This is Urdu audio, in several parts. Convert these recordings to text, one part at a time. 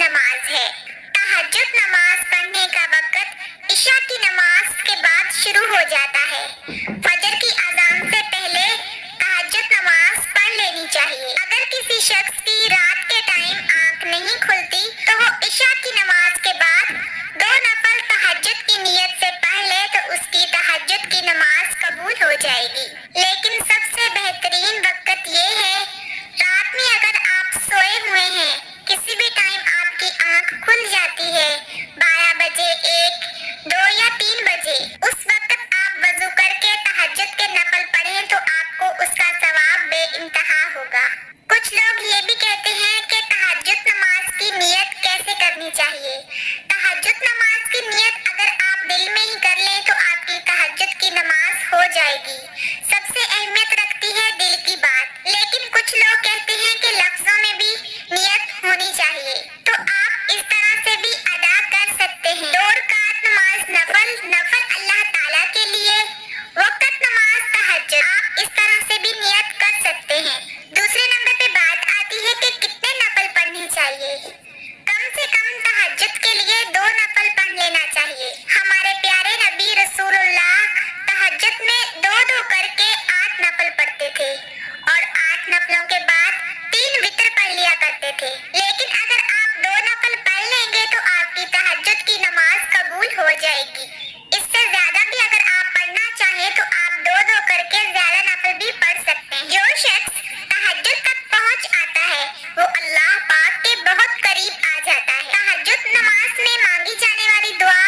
نماز ہے۔ تہجد نماز پڑھنے کا وقت عشاء کی نماز کے بعد شروع ہو جاتا ہے۔ فجر کی اذان سے پہلے تہجد نماز پڑھ لینی چاہیے۔ اگر کسی شخص کی رات کے ٹائم آنکھ نہیں کھلتی تو وہ عشاء کی نماز کے بعد 2 نفل تہجد کی نیت سے پڑھ لے تو اس کی تہجد کی نماز قبول ہو جائے گی۔ لیکن سب سے بہترین وقت یہ ہے، رات میں اگر آپ سوئے ہوئے ہیں، کسی بھی ٹائم آپ کی آنکھ کھل جاتی ہے، 12 بجے، 1، 2 یا 3 بجے، اس وقت آپ وضو کر کے تہجد کے نفل پڑھیں تو آپ کو اس کا ثواب بے انتہا ہوگا۔ کچھ لوگ یہ بھی کہتے ہیں کہ تہجد نماز کی نیت کیسے کرنی چاہیے۔ تہجد نماز کی نیت اگر آپ دل میں ہی کر لیں تو آپ کی تہجد کی نماز ہو جائے گی۔ سب سے اہمیت رکھتی ہے دل کی بات، لیکن کچھ لوگ کہتے ہیں کہ لفظوں میں بھی نیت ہونی چاہیے، تو آپ اس طرح سے بھی ادا کر سکتے ہیں۔ 2 رکعت نماز نفل اللہ تعالیٰ کے لیے، وقت نماز تہجد، آپ اس طرح سے بھی نیت کر سکتے ہیں۔ دوسرے نمبر پہ بات آتی ہے کہ کتنے نفل پڑھنے چاہیے۔ کم سے کم تہجد کے لیے 2 نفل پڑھ لینا چاہیے۔ ہمارے پیارے نبی رسول اللہ تہجد میں 2 کر کے 8 نفل پڑھتے تھے اور 8 نفلوں کے بعد 3 وتر پڑھ لیا کرتے تھے۔ لیکن اگر آپ 2 نفل پڑھ لیں گے تو آپ کی تہجد کی نماز قبول ہو جائے گی۔ اس سے زیادہ بھی اگر آپ پڑھنا چاہیں تو آپ 2 کر کے زیادہ نفل بھی پڑھ سکتے ہیں۔ جو شخص تہجد تک پہنچ آتا ہے وہ اللہ پاک کے بہت قریب آ جاتا ہے۔ تہجد نماز میں مانگی جانے والی دعا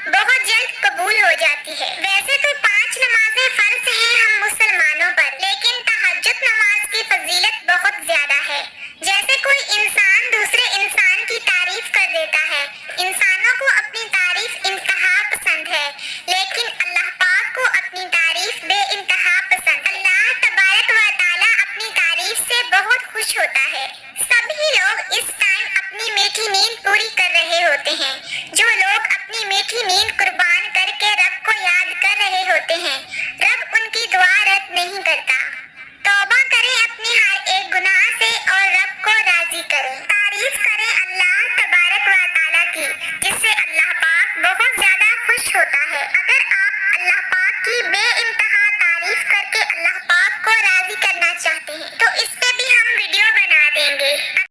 بہت جلد قبول ہو جاتی ہے۔ ویسے تو 5 نمازیں فرض ہیں ہم مسلمانوں پر، لیکن تہجد نماز کی فضیلت بہت زیادہ ہے۔ جیسے کوئی انسان دوسرے انسان کی تعریف کر دیتا ہے۔ انسانوں کو اپنی تعریف انتہا پسند ہے، لیکن اللہ پاک کو اپنی تعریف بے انتہا پسند۔ اللہ تبارک و تعالیٰ اپنی تعریف سے بہت خوش ہوتا ہے۔ سبھی لوگ اس ٹائم اپنی میٹھی نیند پوری کر رہے ہوتے ہیں۔ جو لوگ اپنی میٹھی نیند قربان کر کے رب کو یاد کر رہے ہوتے ہیں، رب ان کی دعا رد نہیں کرتا۔ توبہ کریں اپنی ہر ایک گناہ سے اور رب کو راضی کریں، تعریف کریں